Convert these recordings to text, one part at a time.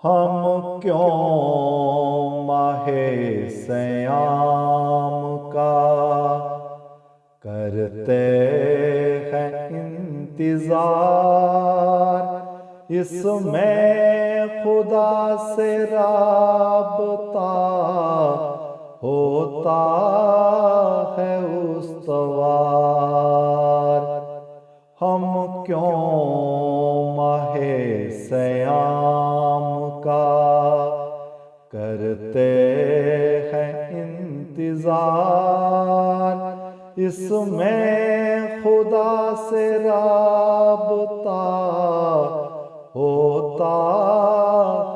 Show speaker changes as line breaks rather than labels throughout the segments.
ہم کیوں ماہ صیام کا کرتے ہیں انتظار، اس میں خدا سے رابطہ ہوتا ہے استوار۔ ہم کیوں ماہ صیام کا کرتے ہیں انتظار، اس میں خدا سے رابطہ ہوتا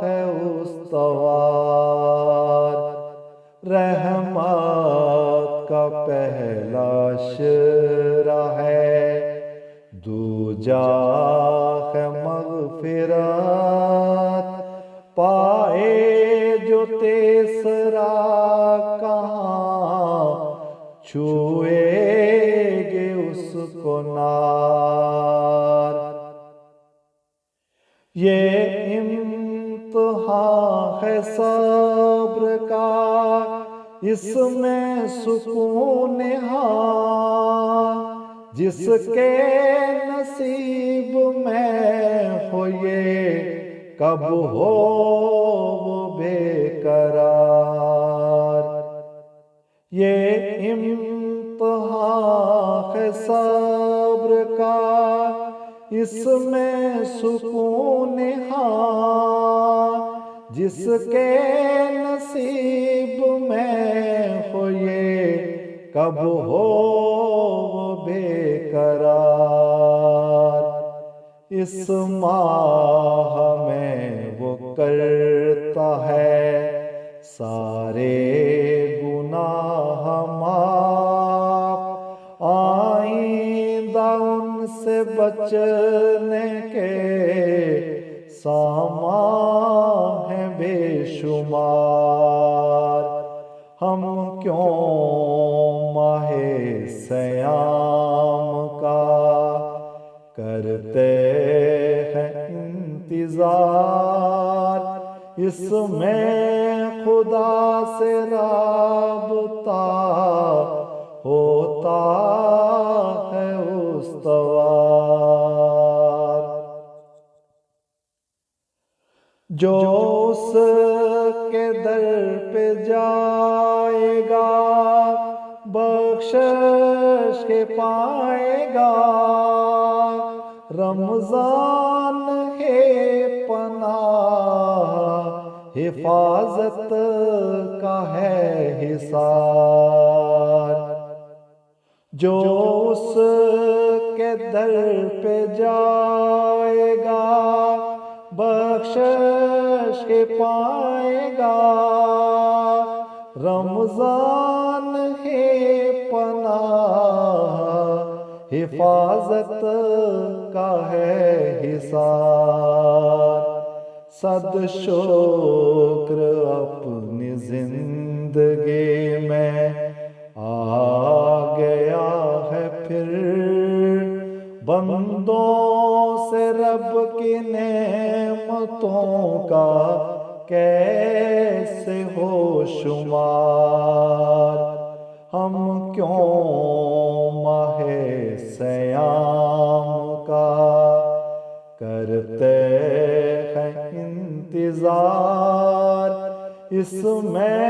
ہے استوار۔ رحمت کا پہلا شرح ہے، دوجا ہے مغفرت، پائے جو تیسرا کہاں چھوئے گے اس کو نار۔ یہ امتحان ہے صبر کا، اس میں سکون ہاں، جس کے نصیب میں ہو یہ کب ہو وہ بے قرار۔ یہ امتحان ہے صبر کا، اس میں سکون ہاں، جس کے نصیب میں ہو یہ کب ہو وہ بے قرار۔ اس ماہ میں وہ کرتا ہے سارے گناہ معاف، آئندہ ان سے بچنے کے سامان ہیں بے شمار۔ ہم کیوں ماہ صیام کا کرتے ہیں انتظار، اس میں خدا سے رابطہ ہوتا ہے استوار۔ جو اس کے در پہ جائے گا بخشش کے پائے گا، رمضان ہے پناہ حفاظت کا ہے حصار۔ جو اس کے در پہ جائے گا بخشش کے پائے گا، رمضان ہے پناہ حفاظت کا ہے حصار۔ صد شکر اپنی زندگی میں آ گیا ہے پھر، بندوں سے رب کی نعمتوں کا کیسے ہو شمار۔ ہم کیوں ماہ صیام کا کرتے ہیں انتظار، اس میں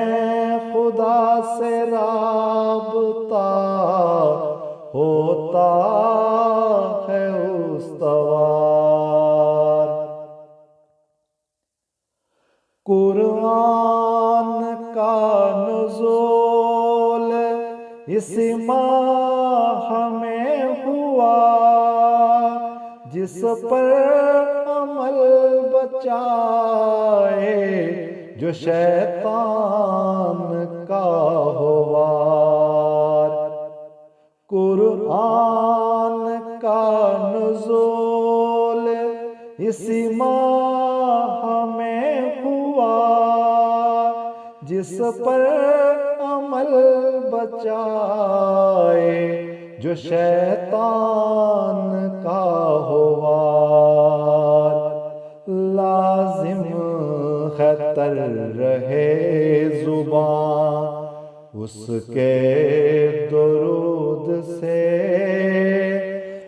خدا سے رابطہ ہوتا ہے استوار۔ قرآن کا نزول اسی ماہ میں ہوا، جس پر عمل بچائے جو شیطان کا ہو وار۔ قرآن کا نزول اسی ماہ میں ہوا، جس پر عمل بچائے جو شیطان کا ہو وار۔ لازم خطر رہے زباں اس کے درود سے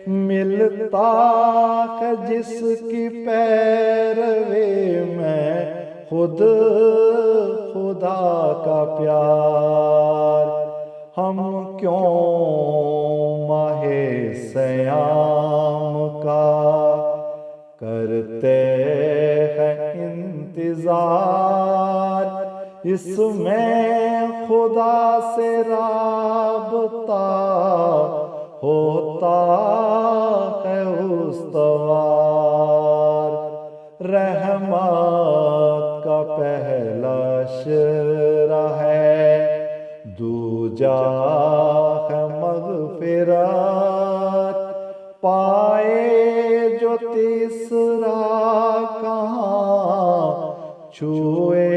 ملتا ہے جس کی پیروی میں خود خدا کا پیار ہم کیوں ماہ سیام کا کرتے ہیں انتظار اس میں خدا سے رابطہ ہوتا ہے استوار رحمت کا پہلا شرح ہے دوجا ہے مغفرت پائے جو تیسرا کہاں چھوئے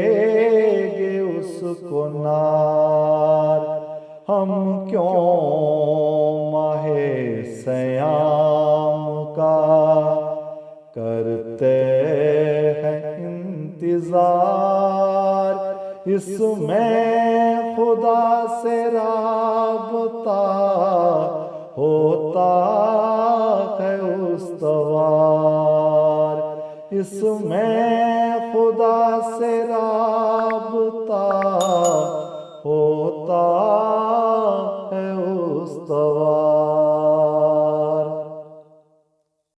گے اس کو نار ہم کیوں ماہ سیام کا کرتے ہیں انتظار اس میں خدا سے رابطہ ہوتا ہے استوار اس میں خدا سے رابطہ